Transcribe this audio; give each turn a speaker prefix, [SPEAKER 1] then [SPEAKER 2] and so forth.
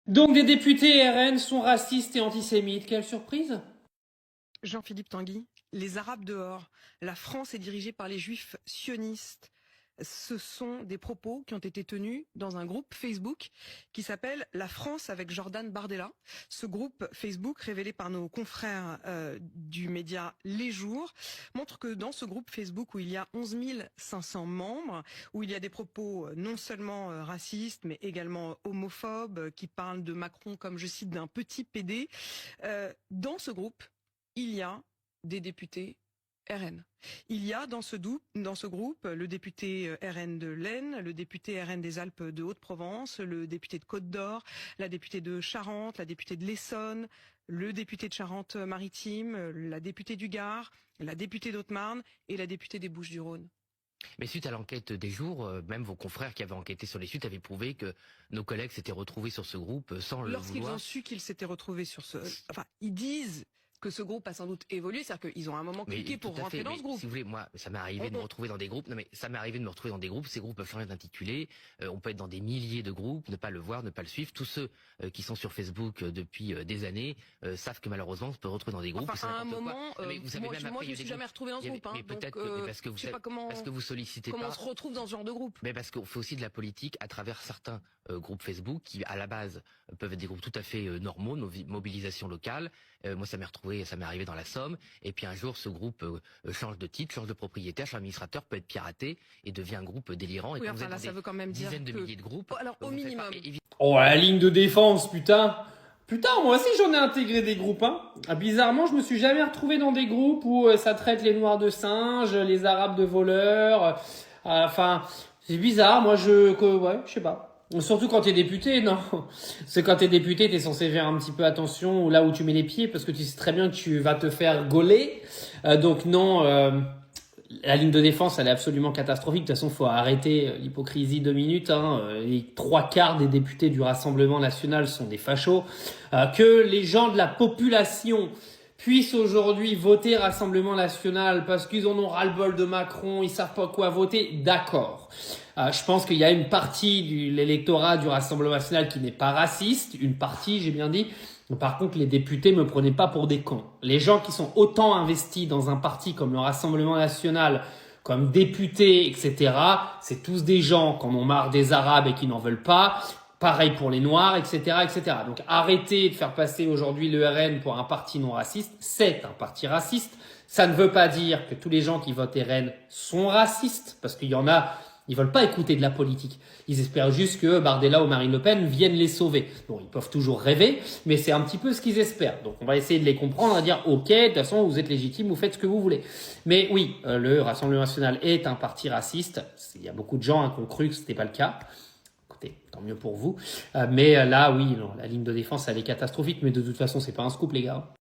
[SPEAKER 1] Donc des députés RN sont racistes et antisémites, quelle surprise!
[SPEAKER 2] Jean-Philippe Tanguy, les Arabes dehors. La France est dirigée par les Juifs sionistes. Ce sont des propos qui ont été tenus dans un groupe Facebook qui s'appelle La France avec Jordan Bardella. Ce groupe Facebook, révélé par nos confrères du média Les Jours, montre que dans ce groupe Facebook où il y a 11 500 membres, où il y a des propos non seulement racistes, mais également homophobes, qui parlent de Macron comme, je cite, d'un petit PD, dans ce groupe, il y a des députés RN. Il y a dans ce groupe le député RN de l'Aisne, le député RN des Alpes de Haute-Provence, le député de Côte d'Or, la députée de Charente, la députée de l'Essonne, le député de Charente-Maritime, la députée du Gard, la députée d'Haute-Marne et la députée des Bouches-du-Rhône.
[SPEAKER 3] Mais suite à l'enquête des jours, même vos confrères qui avaient enquêté sur les suites avaient prouvé que nos collègues s'étaient retrouvés sur ce groupe sans le
[SPEAKER 2] Lorsqu'ils
[SPEAKER 3] vouloir.
[SPEAKER 2] ont su qu'ils s'étaient retrouvés sur ce... Enfin, ils disent que ce groupe a sans doute évolué, c'est-à-dire qu'ils ont à un moment cliqué pour rentrer dans ce groupe.
[SPEAKER 3] Si vous voulez, moi, ça m'est arrivé de me retrouver dans des groupes. Non, mais ça m'est arrivé de me retrouver dans des groupes. Ces groupes peuvent changer d'intitulé. On peut être dans des milliers de groupes, ne pas le voir, ne pas le suivre. Tous ceux qui sont sur Facebook depuis des années savent que malheureusement, on se peut retrouver dans des groupes.
[SPEAKER 2] Enfin, à un moment,
[SPEAKER 3] vous savez,
[SPEAKER 2] moi, je me suis jamais retrouvé dans ce groupe.
[SPEAKER 3] Mais peut-être parce que vous,
[SPEAKER 2] je sais pas comment,
[SPEAKER 3] parce que vous sollicitez
[SPEAKER 2] comment
[SPEAKER 3] pas.
[SPEAKER 2] on se retrouve dans ce genre de groupe.
[SPEAKER 3] Mais parce qu'on fait aussi de la politique à travers certains groupes Facebook qui, à la base, peuvent être des groupes tout à fait normaux, nos mobilisations locales. Moi, ça m'est arrivé dans la Somme. Et puis un jour, ce groupe change de titre, change de propriétaire, change d'administrateur, peut être piraté et devient un groupe délirant.
[SPEAKER 2] Oui,
[SPEAKER 3] et quand
[SPEAKER 2] enfin,
[SPEAKER 3] vous
[SPEAKER 2] là,
[SPEAKER 3] êtes
[SPEAKER 2] ça veut quand même dire
[SPEAKER 3] dizaines de
[SPEAKER 2] que...
[SPEAKER 3] milliers de groupes.
[SPEAKER 2] Alors, au minimum.
[SPEAKER 1] Oh, la ligne de défense, putain! Putain, moi aussi j'en ai intégré des groupes, hein. Ah, bizarrement, je me suis jamais retrouvé dans des groupes où ça traite les noirs de singes, les arabes de voleurs. Enfin, c'est bizarre, moi ouais, je sais pas. Surtout quand t'es député, non. C'est quand t'es député, t'es censé faire un petit peu attention là où tu mets les pieds parce que tu sais très bien que tu vas te faire gauler. Donc non, la ligne de défense, elle est absolument catastrophique. De toute façon, faut arrêter l'hypocrisie 2 minutes. Les 3/4 des députés du Rassemblement national sont des fachos. Que les gens de la population puissent aujourd'hui voter Rassemblement national parce qu'ils en ont ras-le-bol de Macron, ils savent pas quoi voter, d'accord. Je pense qu'il y a une partie de l'électorat du Rassemblement national qui n'est pas raciste, une partie, j'ai bien dit. Par contre, les députés me prenaient pas pour des cons. Les gens qui sont autant investis dans un parti comme le Rassemblement national, comme députés, etc., c'est tous des gens qui en ont marre des Arabes et qui n'en veulent pas. Pareil pour les Noirs, etc., etc. Donc arrêtez de faire passer aujourd'hui le RN pour un parti non raciste. C'est un parti raciste. Ça ne veut pas dire que tous les gens qui votent RN sont racistes, parce qu'il y en a, ils veulent pas écouter de la politique. Ils espèrent juste que Bardella ou Marine Le Pen viennent les sauver. Bon, ils peuvent toujours rêver, mais c'est un petit peu ce qu'ils espèrent. Donc on va essayer de les comprendre, à dire ok, de toute façon vous êtes légitime, vous faites ce que vous voulez. Mais oui, le Rassemblement national est un parti raciste. Il y a beaucoup de gens qui ont cru que c'était pas le cas. Écoutez, tant mieux pour vous. Mais là, oui, non, la ligne de défense, elle est catastrophique. Mais de toute façon, c'est pas un scoop, les gars.